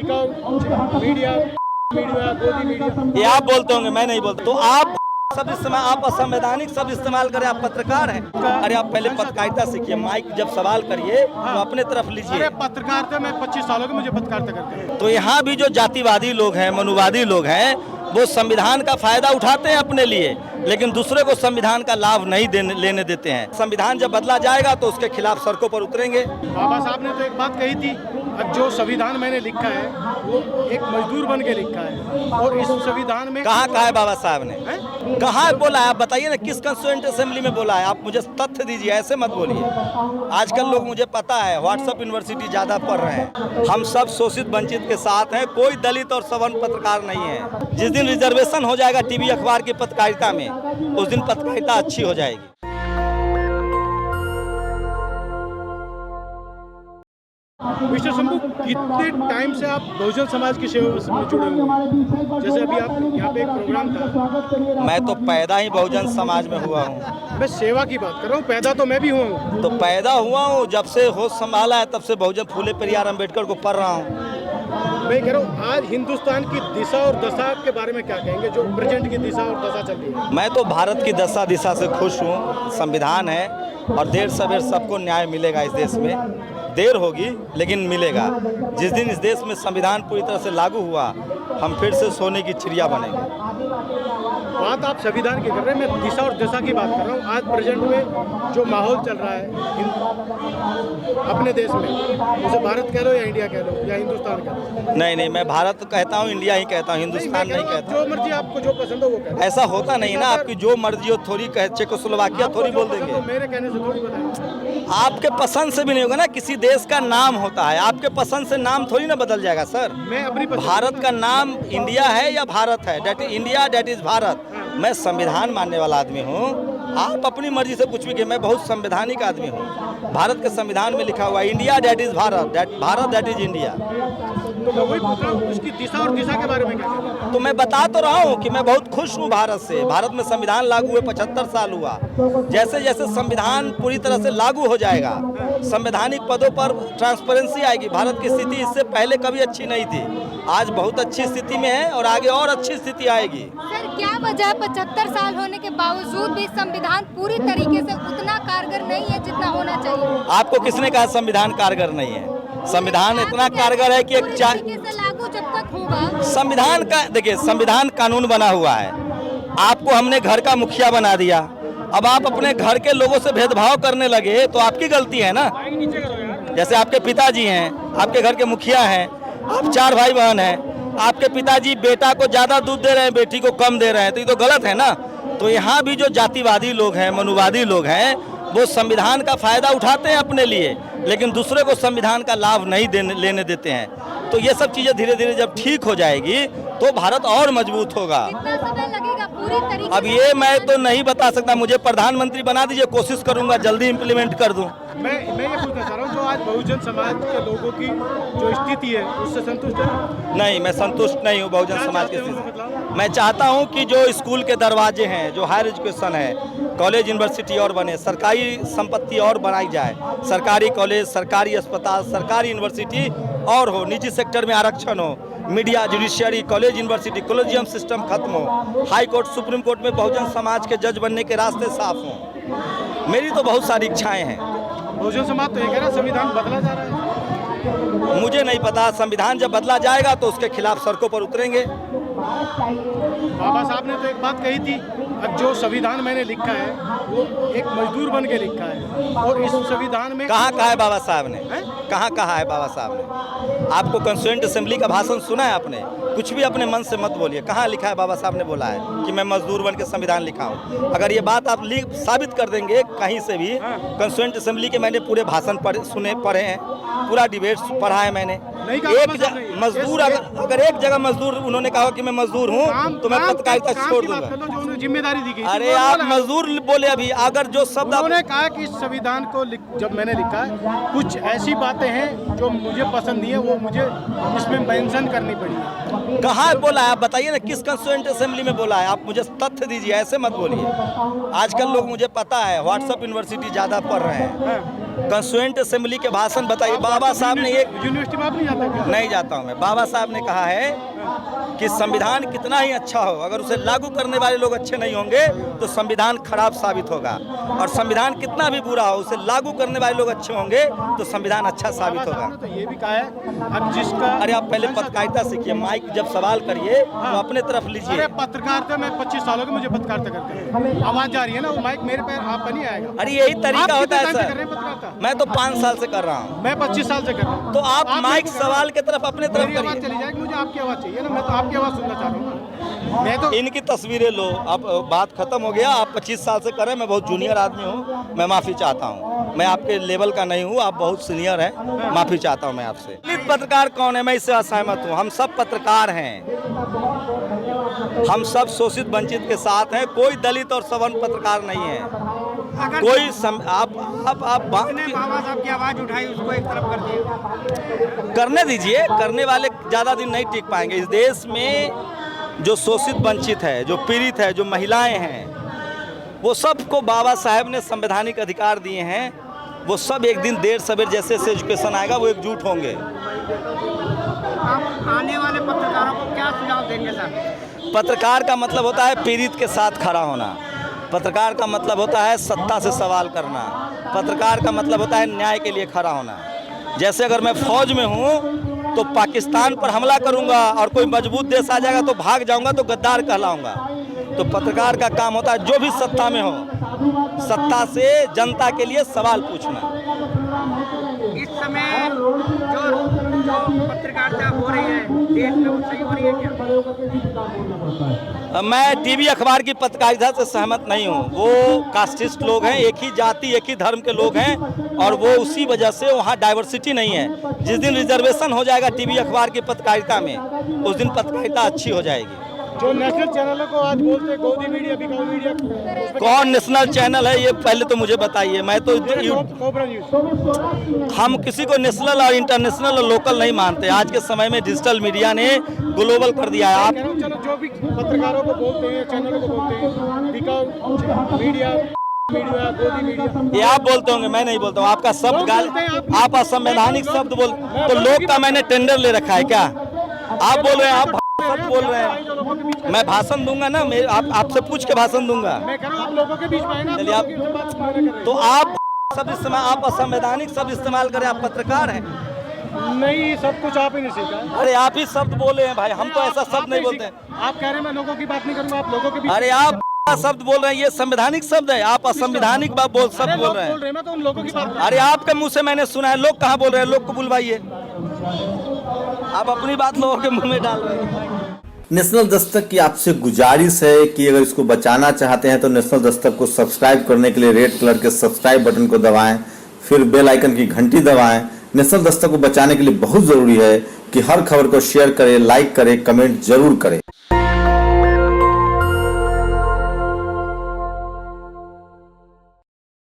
दिखाओ मीडिया गोदी मीडिया। ये आप बोलते होंगे, मैं नहीं बोलता। तो आप सब इस्तेमाल, आप असंवैधानिक सब इस्तेमाल करें। आप पत्रकार हैं, अरे आप पहले पत्रकारिता सीखिए। माइक जब सवाल करिए तो अपने तरफ लीजिए। अरे पत्रकारिता में 25 सालों की मुझे पत्रकारिता करते हैं। तो यहाँ भी जो जातिवादी लोग हैं, मनुवादी लोग हैं, वो संविधान का फायदा उठाते हैं अपने लिए, लेकिन दूसरे को संविधान का लाभ नहीं लेने देते हैं। संविधान जब बदला जाएगा तो उसके खिलाफ सड़कों पर उतरेंगे। बाबा साहब ने तो एक बात कही थी, अब जो संविधान मैंने लिखा है वो एक मजदूर बन के लिखा है, और इस संविधान में कहा है बाबा साहब ने, कहा बोला है? आप बताइए ना, किस कंस्टिट्यूएंट असेंबली में बोला है? आप मुझे तथ्य दीजिए, ऐसे मत बोलिए। आजकल लोग, मुझे पता है, व्हाट्सएप यूनिवर्सिटी ज्यादा पढ़ रहे हैं। हम सब शोषित वंचित के साथ हैं, कोई दलित और सवर्ण पत्रकार नहीं है। जिस दिन रिजर्वेशन हो जाएगा टीवी अखबार की पत्रकारिता में, उस दिन पत्रकारिता अच्छी हो जाएगी। मिस्टर शंभू, कितने टाइम से आप बहुजन समाज की सेवा में जुड़े हुए हैं? जैसे अभी आप यहाँ पे एक प्रोग्राम था। मैं तो पैदा ही बहुजन समाज में हुआ हूँ। मैं सेवा की बात कर रहा हूँ, पैदा तो मैं भी हुआ हूँ। तो पैदा हुआ हूँ, जब से होश संभाला है तब से बहुजन फूले पेरियार अम्बेडकर को पढ़ रहा हूँ। मैं कह रहा हूँ, आज हिंदुस्तान की दिशा और दशा के बारे में क्या कहेंगे, जो प्रेजेंट की दिशा और दशा चल रही है? मैं तो भारत की दशा दिशा से खुश हूँ। संविधान है और देर सवेर सबको न्याय मिलेगा इस देश में। देर होगी लेकिन मिलेगा। जिस दिन इस देश में संविधान पूरी तरह से लागू हुआ, हम फिर से सोने की चिड़िया बनेंगे। बात आप संविधान की कर रहे हैं, मैं दिशा और दशा की बात कर रहा हूँ। आज प्रेजेंट में जो माहौल चल रहा है अपने देश में, उसे भारत कह लो या इंडिया कह लो या हिंदुस्तान कह लो। नहीं, मैं भारत कहता हूँ, इंडिया ही कहता हूँ, हिंदुस्तान नहीं कहता। जो मर्जी आपको जो पसंद हो वो कह। ऐसा होता नहीं ना, आपकी जो मर्जी हो थोड़ी चेकोस्लोवाकिया थोड़ी बोल देंगे। मेरे कहने से थोड़ी बताएं। आपके पसंद से भी नहीं होगा ना। किसी देश का नाम होता है, आपके पसंद से नाम थोड़ी ना बदल जाएगा सर। मैं अपनी भारत का नाम इंडिया है या भारत है? That is India, that is Bharat. मैं संविधान मानने वाला आदमी हूँ। आप अपनी मर्जी से कुछ भी कहें, मैं बहुत संवैधानिक आदमी हूँ। भारत के संविधान में लिखा हुआ है India that is Bharat, Bharat that is India. तो मैं वही पूछ रहा हूँ, उसकी दिशा और दिशा के बारे में क्या कहना है? तो मैं बता तो रहा हूँ कि मैं बहुत खुश हूँ भारत से। भारत में संविधान लागू हुए 75 साल हुआ। जैसे जैसे संविधान पूरी तरह से लागू हो जाएगा, संवैधानिक पदों पर ट्रांसपेरेंसी आएगी। भारत की स्थिति इससे पहले कभी अच्छी नहीं थी, आज बहुत अच्छी स्थिति में है और आगे और अच्छी स्थिति आएगी। सर, क्या वजह 75 साल होने के बावजूद भी संविधान पूरी तरीके से उतना कारगर नहीं है जितना होना चाहिए? आपको किसने कहा संविधान कारगर नहीं है? संविधान इतना कारगर है कि एक लागू जब तक होगा। संविधान का, देखिए, संविधान कानून बना हुआ है। आपको हमने घर का मुखिया बना दिया, अब आप अपने घर के लोगों से भेदभाव करने लगे तो आपकी गलती है ना। जैसे आपके पिताजी हैं, आपके घर के मुखिया हैं, आप 4 भाई बहन हैं, आपके पिताजी बेटा को ज्यादा दूध दे रहे हैं, बेटी को कम दे रहे हैं, तो ये तो गलत है ना। तो यहाँ भी जो जातिवादी लोग हैं, मनुवादी लोग हैं, वो संविधान का फायदा उठाते हैं अपने लिए, लेकिन दूसरे को संविधान का लाभ नहीं लेने देते हैं। तो ये सब चीजें धीरे धीरे जब ठीक हो जाएगी तो भारत और मजबूत होगा। कितना समय लगेगा पूरी तरीके अब ये मैं तो नहीं बता सकता। मुझे प्रधानमंत्री बना दीजिए, कोशिश करूंगा जल्दी इम्प्लीमेंट कर दूं। मैं ये पूछना चाह रहा हूँ, जो आज बहुजन समाज के लोगों की जो स्थिति है उससे संतुष्ट है? नहीं, मैं संतुष्ट नहीं हूँ बहुजन समाज के स्थिति। मैं चाहता हूँ कि जो स्कूल के दरवाजे हैं, जो हायर एजुकेशन है, कॉलेज यूनिवर्सिटी और बने, सरकारी संपत्ति और बनाई जाए, सरकारी कॉलेज, सरकारी अस्पताल, सरकारी यूनिवर्सिटी और हो, निजी सेक्टर में आरक्षण हो, media, judiciary, college university, collegium system खत्म हो, हाई कोर्ट, सुप्रीम कोर्ट में बहुजन समाज के जज बनने के रास्ते साफ हों। मेरी तो बहुत सारी इच्छाएं हैं। बहुजन समाज तो ये कह रहा है संविधान बदला जा रहा है। मुझे नहीं पता, संविधान जब बदला जाएगा तो उसके खिलाफ सड़कों पर उतरेंगे। बाबा साहब ने तो एक बात कही थी, अब जो संविधान मैंने लिखा है वो एक मजदूर बन के लिखा है, और इस संविधान में कहाँ कहा है बाबा साहब ने? कहाँ कहा है बाबा साहब ने? आपको कंस्टिट्यूएंट असेंबली का भाषण सुना है आपने? कुछ भी अपने मन से मत बोलिए। कहाँ लिखा है बाबा साहब ने बोला है कि मैं मजदूर बन के संविधान लिखा हूँ? अगर ये बात आप साबित कर देंगे कहीं से भी, कंस्टिट्यूएंट असेंबली के मैंने पूरे भाषण पढ़े हैं, पूरा डिबेट पढ़ा है मैंने। एक मजदूर, अगर एक जगह मजदूर उन्होंने कहा कि मैं मजदूर हूँ तो मैं पत्रकारिता छोड़ दूंगा। जिम्मेदारी दी गई। अरे आप मजदूर बोले अभी, अगर जो शब्द उन्होंने कहा कि इस संविधान को जब मैंने लिखा है, कुछ ऐसी बातें हैं जो मुझे पसंद नहीं है, वो मुझे इसमें मेंशन करनी पड़ी। कहाँ बोला है? आप बताइए ना, किस कंस्टिट्यूएंट असेंबली में बोला है? आप मुझे तथ्य दीजिए, ऐसे मत बोलिए। आजकल लोग, मुझे पता है, व्हाट्सएप यूनिवर्सिटी ज्यादा पढ़ रहे हैं। कंस्टिट्यूएंट असेंबली के भाषण बताइए। बाबा साहब ने एक यूनिवर्सिटी में आप नहीं जाते क्या? नहीं जाता हूँ मैं। बाबा साहब ने कहा है कि संविधान कितना ही अच्छा हो, अगर उसे लागू करने वाले लोग अच्छे नहीं होंगे तो संविधान खराब साबित होगा, और संविधान कितना भी बुरा हो उसे लागू करने वाले लोग अच्छे होंगे तो संविधान अच्छा साबित होगा। तो ये भी कहा है अब जिसका, अरे आप पहले पत्रकारिता सीखिए, माइक जब सवाल करिए तो अपने तरफ लीजिए। अरे पत्रकारिता में 25 साल हो गए मुझे पत्रकारिता करते, आवाज जा रही है ना, वो माइक मेरे पे आप नहीं आएगा। अरे यही तरीका होता है कर रहे सर। हैं पत्रकारिता? मैं तो 5 साल से कर रहा हूँ। मैं 25 साल से कर रहा हूँ। तो आप माइक सवाल के तरफ अपने तरफ मेरी आवाज करिए। चली जाएगी, मुझे आपकी आवाज चाहिए ना, मैं तो आपकी आवाज सुनना चाह रहा हूँ ना। मैं तो इनकी तस्वीरें लो। अब बात खत्म हो गया। आप 25 साल से कर रहे हैं, मैं बहुत जूनियर आदमी हूँ, मैं माफ़ी चाहता हूँ। मैं आपके लेवल का नहीं हूँ, आप बहुत सीनियर हैं, माफ़ी चाहता हूँ मैं आपसे। दलित पत्रकार कौन है? मैं इससे असहमत हूँ। हम सब पत्रकार हैं, हम सब शोषित वंचित के साथ हैं। कोई दलित और सवर्ण पत्रकार नहीं है। कोई आप बात बाबा साहब की आवाज उठाई, उसको एक तरफ कर दिया। करने दीजिए। करने वाले ज़्यादा दिन नहीं टिक पाएंगे। इस देश में जो शोषित वंचित है, जो पीड़ित है, जो महिलाएं हैं, वो सबको बाबा साहब ने संवैधानिक अधिकार दिए हैं। वो सब एक दिन देर सवेर जैसे जैसे एजुकेशन आएगा वो एकजुट होंगे। आप आने वाले पत्रकारों को क्या सुझाव देंगे सर? पत्रकार का मतलब होता है पीड़ित के साथ खड़ा होना। पत्रकार का मतलब होता है सत्ता से सवाल करना। पत्रकार का मतलब होता है न्याय के लिए खड़ा होना। जैसे अगर मैं फौज में हूँ तो पाकिस्तान पर हमला करूँगा और कोई मजबूत देश आ जाएगा तो भाग जाऊँगा तो गद्दार कहलाऊँगा। तो पत्रकार का काम होता है जो भी सत्ता में हो, सत्ता से जनता के लिए सवाल पूछना। इस समय जो पत्रकारिता हो रही है देश में, वो सही हो रही है क्या? मैं टीवी अखबार की पत्रकारिता से सहमत नहीं हूँ। वो कास्टिस्ट लोग हैं, एक ही जाति एक ही धर्म के लोग हैं, और वो उसी वजह से वहाँ डाइवर्सिटी नहीं है। जिस दिन रिजर्वेशन हो जाएगा टीवी अखबार की पत्रकारिता में, उस दिन पत्रकारिता अच्छी हो जाएगी। जो नेशनल चैनलों को आज बोलते हैं गोदी मीडिया, बिकाऊ मीडिया, कौन नेशनल चैनल है ये पहले तो मुझे बताइए। मैं तो कोबरा न्यूज़। हम किसी को नेशनल और इंटरनेशनल और लोकल नहीं मानते। आज के समय में डिजिटल मीडिया ने ग्लोबल कर दिया है। आप चलो जो भी पत्रकारों को बोलते हैं, चैनलों को बोलते हैं बिकाऊ मीडिया, मीडिया, गोदी मीडिया, ये आप बोलते होंगे, मैं नहीं बोलता हूँ। आपका शब्द गाल, आप असंवैधानिक शब्द बोल, तो लोग का मैंने टेंडर ले रखा है क्या? आप बोल रहे हैं, आप शब्द बोल रहे हैं। मैं भाषण दूंगा ना, मैं आपसे पूछ के भाषण दूंगा। मैं कह रहा हूं आप लोगों के बीच में है ना, चलिए आप, तो आप शब्द इस्तेमाल, आप असंवैधानिक शब्द इस्तेमाल करें। आप पत्रकार हैं। नहीं, सब कुछ आप ही नहीं सीखा। अरे आप ही शब्द बोले हैं भाई, हम तो ऐसा शब्द नहीं बोलते हैं। आप कह रहे हैं मैं लोगों की बात नहीं करूंगा, आप लोगों के बीच। अरे आप शब्द बोल रहे हैं, ये संवैधानिक शब्द है। आप असंवैधानिक बात बोल शब्द बोल रहे हैं। मैं तो उन लोगों की बात। अरे आपके मुंह से मैंने सुना है। लोग कहाँ बोल रहे हैं? लोग को बुलवाइए। आप अपनी बात लोगों के मुंह में डाल रहे हैं। नेशनल दस्तक की आपसे गुजारिश है कि अगर इसको बचाना चाहते हैं तो नेशनल दस्तक को सब्सक्राइब करने के लिए रेड कलर के सब्सक्राइब बटन को दबाएं, फिर बेल आइकन की घंटी दबाएं। नेशनल दस्तक को बचाने के लिए बहुत जरूरी है कि हर खबर को शेयर करें, लाइक करें, कमेंट जरूर करें।